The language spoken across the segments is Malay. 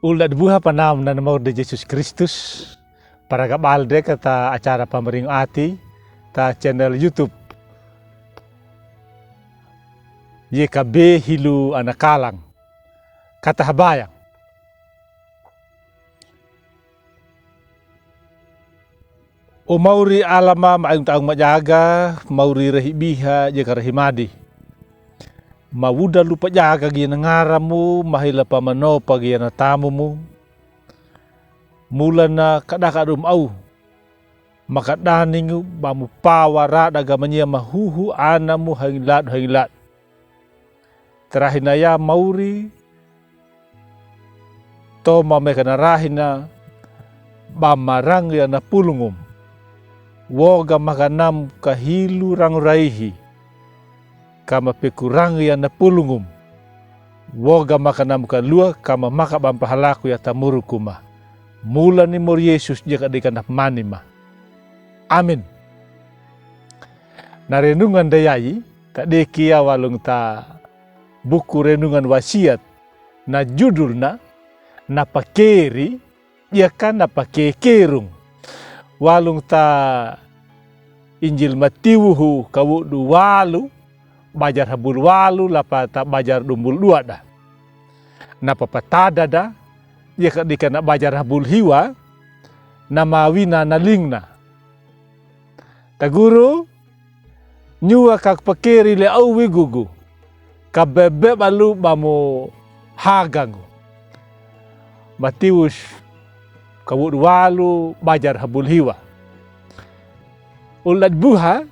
Ulat buha panam na namor de Jesus Kristus para kabalde kata acara pamering ati ta channel YouTube YKB Hilu Anakalang kata habayang. O mauri alama maayong taong majaga, mauri rahibiha jika rahimadi. Mawuda lupa jaga gina ngaramu, mahila pamano pagi na tamu mu. Mula na kadakadum au. Makadaningu bamu pawara dagamanya mahuhu anamu hanglat. Terahinaya mauri. Toma mekana rahina bamarang ya na pulungum. Woga makanam kahilu ranguraihi. Kama pekurang ya na pulungum. Woga makanam kalua kama maka bampahalaku ya tamuru kuma. Mula ni mor Yesus jika dikanap manima. Amin. Na renungan dayai kadekia walung ta buku renungan wasiat na judulna na pakeri ya kan na pakekerung. Walung ta Injil Matiwuhu kawudu walu bajar habul walu lapa tak bajar dumbul dua dah. Napa patada dah, dia dikana bajar habul hiwa, nama wina nalingna. Taguru, nyua kak pakeri le au wigugu, kabebe balu bamu hagangu. Matiwus kawud walu bajar habul hiwa. Ulat buha,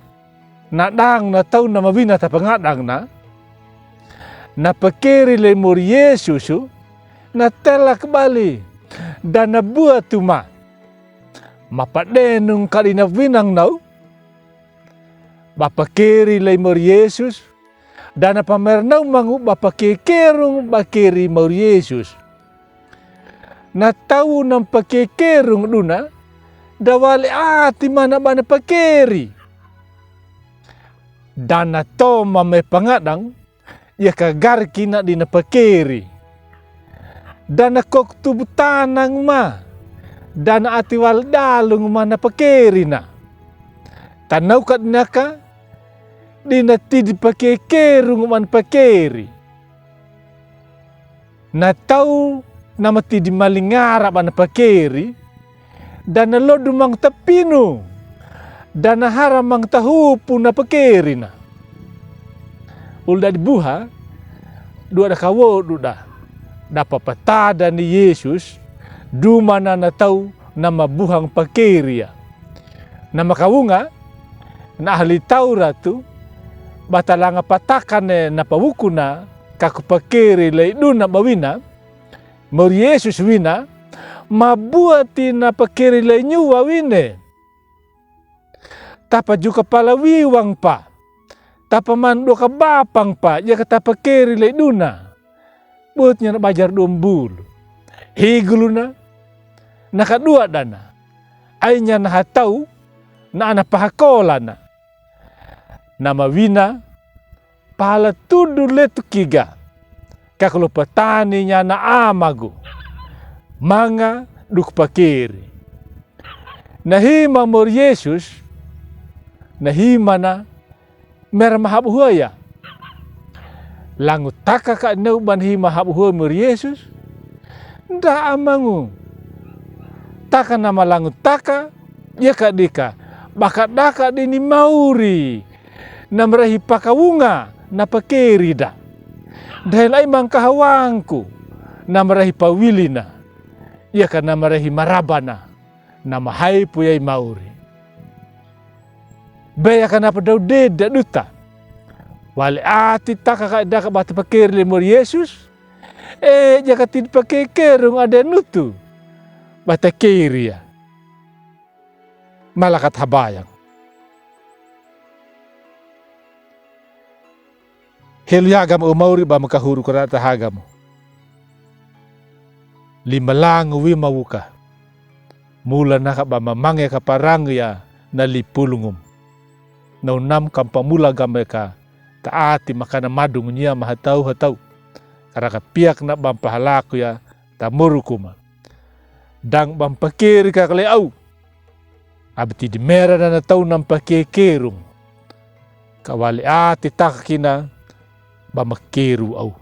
nadang na tau na mawina ta pangadang na pakeri le mor Yesusu na tela kembali dan na buat tuma mapadenung kali na winang nau bapakeri le mor Yesus dan na pamernau mangu bapakekerung bakeri mor Yesus na tau nang pakekerung duna dawali ati mana bana pakeri. Dana toma me pangadang ya kagar kina di napakeri. Dana kok tubutanang ma. Dana atiwal dalung ma napakeri na. Tanaw kat naka di natidi pakekerung man pakeri. Na tau na matidi malingara man napakeri. Dana lodumang tapino. Dan haramang tahupu na pakeri na. Ulda dibuha, dua da kawo duda. Dapat patada ni Yesus, dumana na tau na mabuhang pakeri ya. Na makawunga, na ahli Taurat tu, batalanga patakan na pawuku na, kaku pakeri lay duna bawina, mor Yesus wina, mabuati na pakeri lay nyuwa wine. Tapa juga palawiwang pa. Tapa mando ka bapang pa. Ya kata pakeri le duna. Buatnya na bajar dombul. Higulu na. Nakadua dana. Aynya na hatau. Na ana pahakola na. Nama wina. Pahala tudu letu kiga. Kakalo patani nya na amagu. Manga duk pakeri. Nahima mor Yesus. Nahimana mermahab huaya. Langu taka ka nau banhi mahab huaya mor Yesus. Nda amangu. Taka nama langu taka. Ya kadika. Bakat daka dini mauri. Namrahi pakawunga. Napakeri da. Dahil ay mangkahawangku. Namrahi pawilina. Ya ka namrahi marabana. Namahai puyay mauri. Baya kanapa daw deda duta. Wali ati taka daka bata pakeri le mor Yesus. Jaka tid pakekerung ada nutu. Bata keri ya. Malakat habayang. Heliagam umauri ba makahuru karata hagam. Limalang wimawuka. Mula naka ba mamangya kaparang ya nalipulungum. Naunam kampamula gameka taati makana madung niya mahatau-hatau. Karaka piak na bampahalaku ya tamurukuma. Dang bampakiri kakale au. Abti di merah dan tau nampake kerung. Kawali ati takina bamakeru au.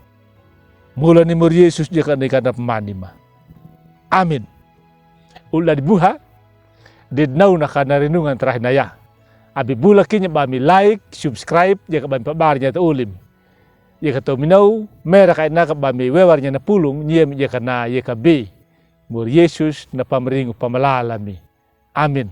Mula ni mur Yesus jika nekana pemanima. Amin. Ulah dibuha. Didnau na kana renungan terakhir na ya. Abi bula kinya bami like, subscribe, jika bami pabarnya ta ulim. Jika tau minau, merah kaya na bami wewarnya na pulung, nyem jika na jika B. Mur Yesus na pameringu pamalalami. Amin.